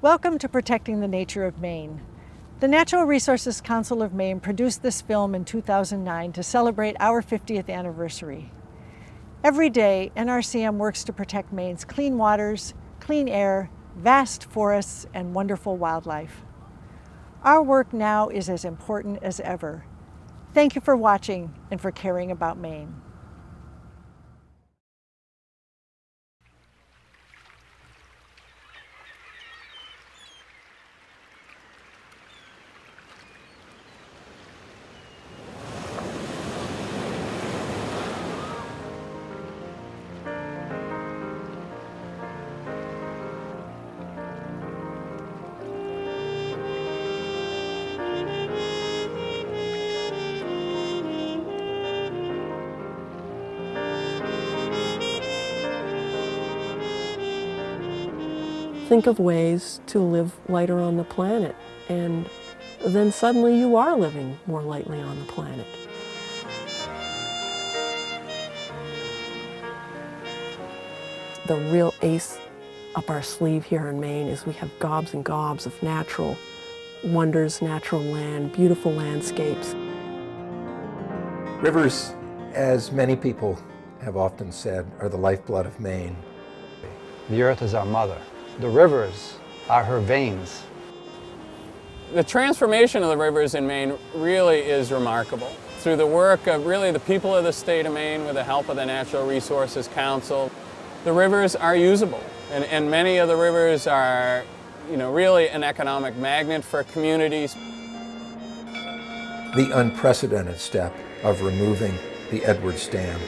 Welcome to Protecting the Nature of Maine. The Natural Resources Council of Maine produced this film in 2009 to celebrate our 50th anniversary. Every day, NRCM works to protect Maine's clean waters, clean air, vast forests, and wonderful wildlife. Our work now is as important as ever. Thank you for watching and for caring about Maine. Think of ways to live lighter on the planet, and then suddenly you are living more lightly on the planet. The real ace up our sleeve here in Maine is we have gobs and gobs of natural wonders, natural land, beautiful landscapes. Rivers, as many people have often said, are the lifeblood of Maine. The earth is our mother. The rivers are her veins. The transformation of the rivers in Maine really is remarkable. Through the work of really the people of the state of Maine with the help of the Natural Resources Council, the rivers are usable. And many of the rivers are, really an economic magnet for communities. The unprecedented step of removing the Edwards Dam.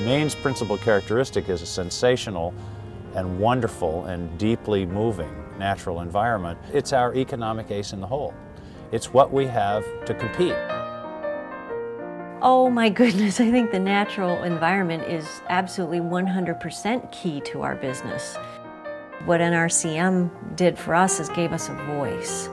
Maine's principal characteristic is a sensational and wonderful and deeply moving natural environment. It's our economic ace in the hole. It's what we have to compete. Oh my goodness, I think the natural environment is absolutely 100% key to our business. What NRCM did for us is gave us a voice.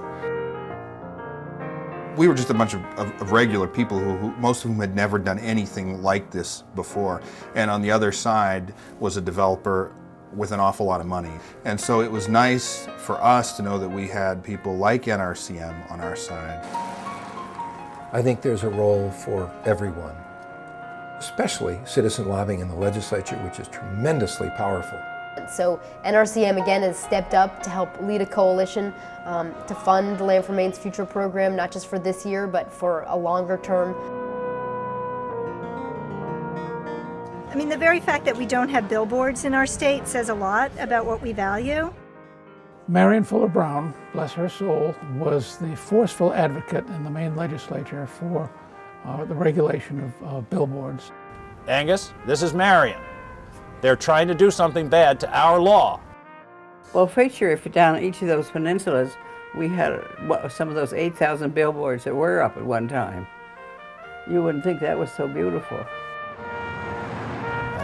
We were just a bunch of regular people who most of whom had never done anything like this before. And on the other side was a developer with an awful lot of money. And so it was nice for us to know that we had people like NRCM on our side. I think there's a role for everyone, especially citizen lobbying in the legislature, which is tremendously powerful. So NRCM again has stepped up to help lead a coalition to fund the Land for Maine's Future program, not just for this year, but for a longer term. I mean, the very fact that we don't have billboards in our state says a lot about what we value. Marion Fuller Brown, bless her soul, was the forceful advocate in the Maine legislature for the regulation of billboards. Angus, this is Marion. They're trying to do something bad to our law. Well, picture if down each of those peninsulas we had some of those 8,000 billboards that were up at one time. You wouldn't think that was so beautiful.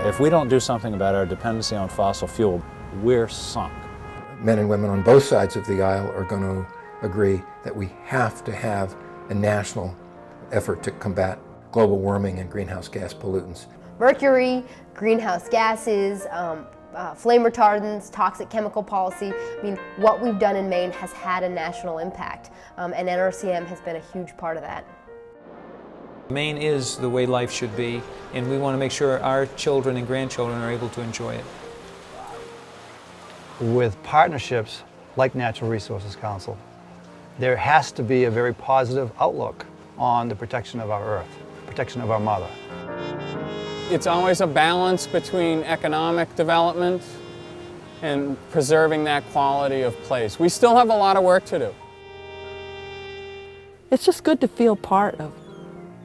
If we don't do something about our dependency on fossil fuel, we're sunk. Men and women on both sides of the aisle are going to agree that we have to have a national effort to combat global warming and greenhouse gas pollutants. Mercury, greenhouse gases, flame retardants, toxic chemical policy. I mean, what we've done in Maine has had a national impact, and NRCM has been a huge part of that. Maine is the way life should be, and we want to make sure our children and grandchildren are able to enjoy it. With partnerships like Natural Resources Council, there has to be a very positive outlook on the protection of our earth, protection of our mother. It's always a balance between economic development and preserving that quality of place. We still have a lot of work to do. It's just good to feel part of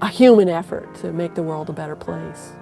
a human effort to make the world a better place.